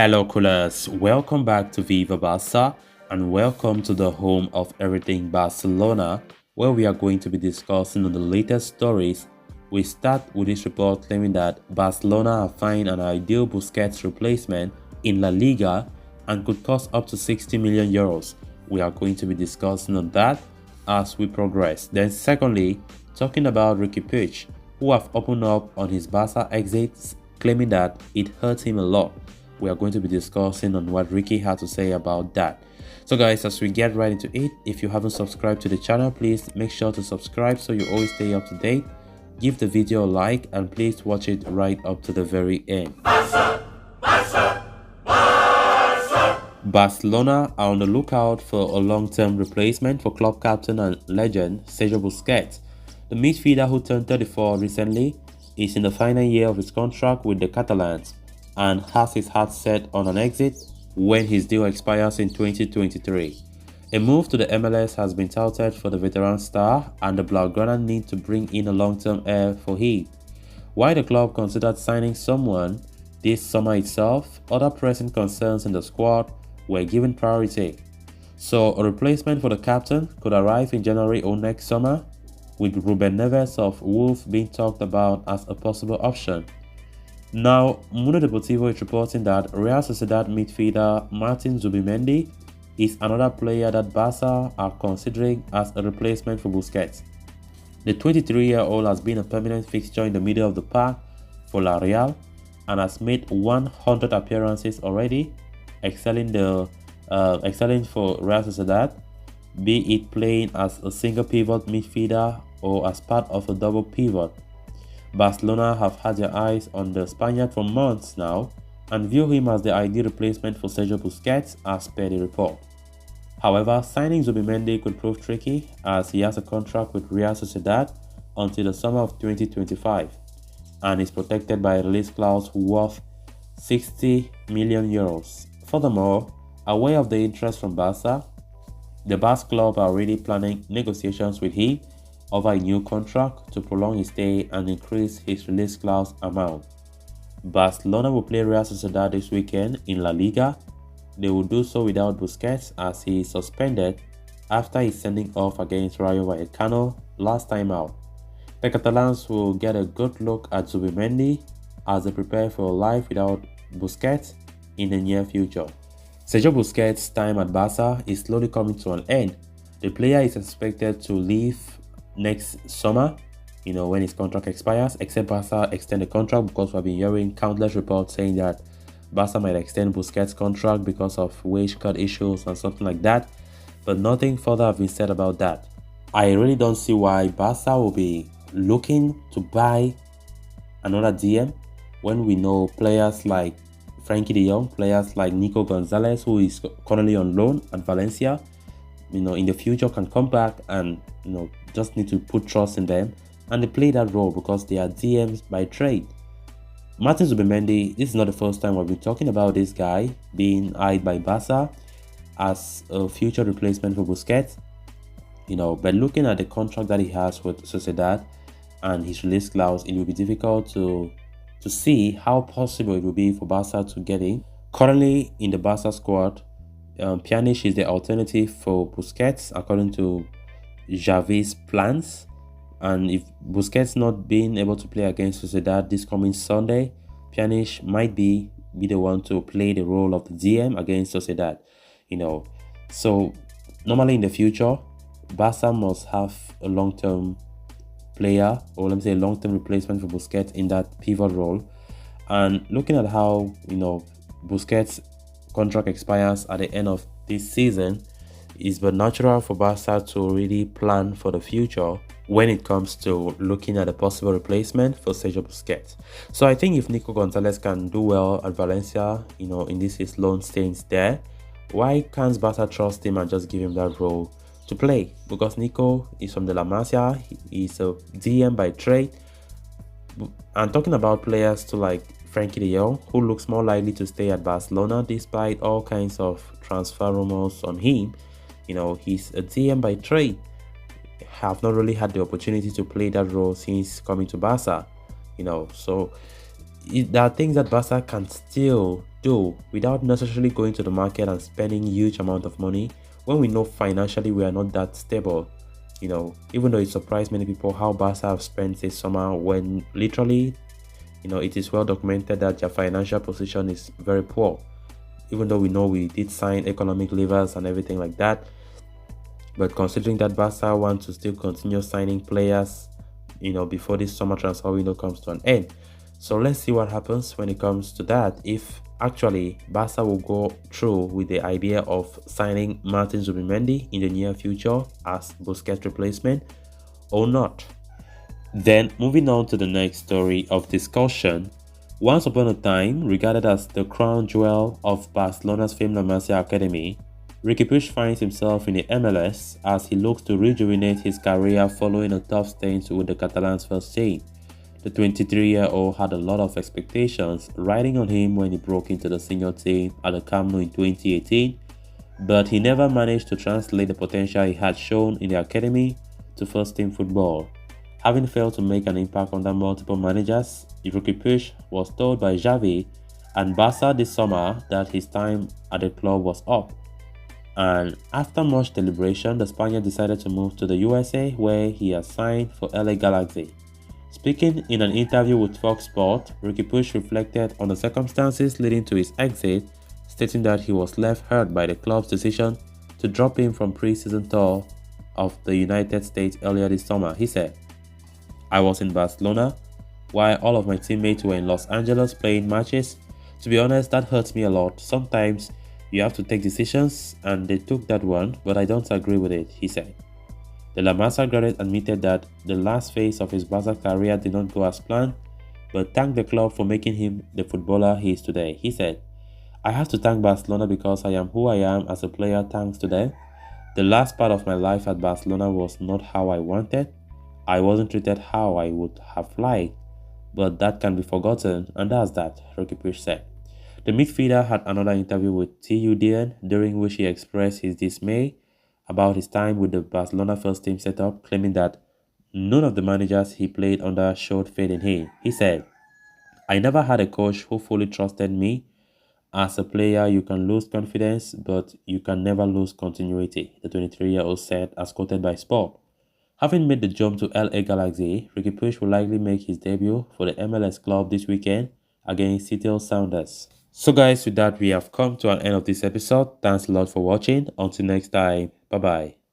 Hello, coolers. Welcome back to Viva Barca and welcome to the home of everything Barcelona, where we are going to be discussing on the latest stories. We start with this report claiming that Barcelona have found an ideal Busquets replacement in La Liga and could cost up to 60 million euros. We are going to be discussing on that as we progress. Then, secondly, talking about Ricky Puig, who have opened up on his Barca exits, claiming that it hurt him a lot. We are going to be discussing on what Ricky had to say about that. So guys, as we get right into it, if you haven't subscribed to the channel, please make sure to subscribe so you always stay up to date. Give the video a like and please watch it right up to the very end. Barcelona are on the lookout for a long-term replacement for club captain and legend Sergio Busquets. The midfielder, who turned 34 recently, is in the final year of his contract with the Catalans and has his heart set on an exit when his deal expires in 2023. A move to the MLS has been touted for the veteran star, and the Blaugrana need to bring in a long-term heir for him. While the club considered signing someone this summer itself, other pressing concerns in the squad were given priority. So a replacement for the captain could arrive in January or next summer, with Ruben Neves of Wolves being talked about as a possible option. Now, Mundo Deportivo is reporting that Real Sociedad midfielder Martin Zubimendi is another player that Barca are considering as a replacement for Busquets. The 23-year-old has been a permanent fixture in the middle of the park for La Real and has made 100 appearances already, excelling for Real Sociedad, be it playing as a single pivot midfielder or as part of a double pivot. Barcelona have had their eyes on the Spaniard for months now and view him as the ideal replacement for Sergio Busquets, as per the report. However, signing Zubimendi could prove tricky as he has a contract with Real Sociedad until the summer of 2025 and is protected by a release clause worth 60 million euros. Furthermore, aware of the interest from Barca, the Basque club are already planning negotiations with him over a new contract to prolong his stay and increase his release clause amount. Barcelona will play Real Sociedad this weekend in La Liga. They will do so without Busquets as he is suspended after his sending off against Rayo Vallecano last time out. The Catalans will get a good look at Zubimendi as they prepare for a life without Busquets in the near future. Sergio Busquets' time at Barca is slowly coming to an end. The player is expected to leave next summer, when his contract expires, except Barca extend the contract, because we've been hearing countless reports saying that Barca might extend Busquets' contract because of wage cut issues and something like that, but nothing further have been said about that. I really don't see why Barca will be looking to buy another DM when we know players like Frankie de Jong, players like Nico Gonzalez, who is currently on loan at Valencia, in the future can come back and, just need to put trust in them, and they play that role because they are DMs by trade. Martin Zubimendi, this is not the first time we've been talking about this guy being eyed by Barca as a future replacement for Busquets, but looking at the contract that he has with Sociedad and his release clause, it will be difficult to see how possible it will be for Barca to get in. Currently in the Barca squad, Pjanic is the alternative for Busquets according to Xavi's plans, and if Busquets not being able to play against Sociedad this coming Sunday, Pjanic might be the one to play the role of the DM against Sociedad. So normally in the future, Barca must have a long-term player, or let me say a long-term replacement for Busquets in that pivot role. And looking at how Busquets' contract expires at the end of this season, it's but natural for Barca to really plan for the future when it comes to looking at a possible replacement for Sergio Busquets. So I think if Nico Gonzalez can do well at Valencia, in this his loan stays there, why can't Barca trust him and just give him that role to play? Because Nico is from the La Masia, he's a DM by trade. And talking about players to like Frankie de Jong, who looks more likely to stay at Barcelona despite all kinds of transfer rumors on him, he's a DM by trade. Have not really had the opportunity to play that role since coming to Barca, so there are things that Barca can still do without necessarily going to the market and spending huge amount of money when we know financially we are not that stable. Even though it surprised many people how Barca have spent this summer when literally, it is well documented that their financial position is very poor. Even though we know we did sign economic levers and everything like that, but considering that Barca want to still continue signing players, before this summer transfer window comes to an end. So let's see what happens when it comes to that. If actually Barca will go through with the idea of signing Martin Zubimendi in the near future as Busquets replacement or not. Then moving on to the next story of discussion. Once upon a time, regarded as the crown jewel of Barcelona's famed La Masia Academy, Riqui Puig finds himself in the MLS as he looks to rejuvenate his career following a tough stint with the Catalans first team. The 23-year-old had a lot of expectations riding on him when he broke into the senior team at the Camp Nou in 2018, but he never managed to translate the potential he had shown in the academy to first-team football. Having failed to make an impact under multiple managers, Riqui Puig was told by Xavi and Barca this summer that his time at the club was up. And after much deliberation, the Spaniard decided to move to the USA, where he has signed for LA Galaxy. Speaking in an interview with Fox Sports, Riqui Puig reflected on the circumstances leading to his exit, stating that he was left hurt by the club's decision to drop him from pre-season tour of the United States earlier this summer. He said, "I was in Barcelona, while all of my teammates were in Los Angeles playing matches. To be honest, that hurts me a lot. Sometimes you have to take decisions, and they took that one, but I don't agree with it," he said. The La Masia graduate admitted that the last phase of his Barca career did not go as planned, but thanked the club for making him the footballer he is today. He said, "I have to thank Barcelona because I am who I am as a player thanks to them. The last part of my life at Barcelona was not how I wanted. I wasn't treated how I would have liked, but that can be forgotten, and that's that," Riqui Puig said. The midfielder had another interview with TUDN during which he expressed his dismay about his time with the Barcelona first team setup, claiming that none of the managers he played under showed faith in him. He said, "I never had a coach who fully trusted me. As a player, you can lose confidence, but you can never lose continuity," the 23-year-old said, as quoted by Sport. Having made the jump to LA Galaxy, Riqui Puig will likely make his debut for the MLS club this weekend against Seattle Sounders. So guys, with that we have come to an end of this episode. Thanks a lot for watching. Until next time, bye bye.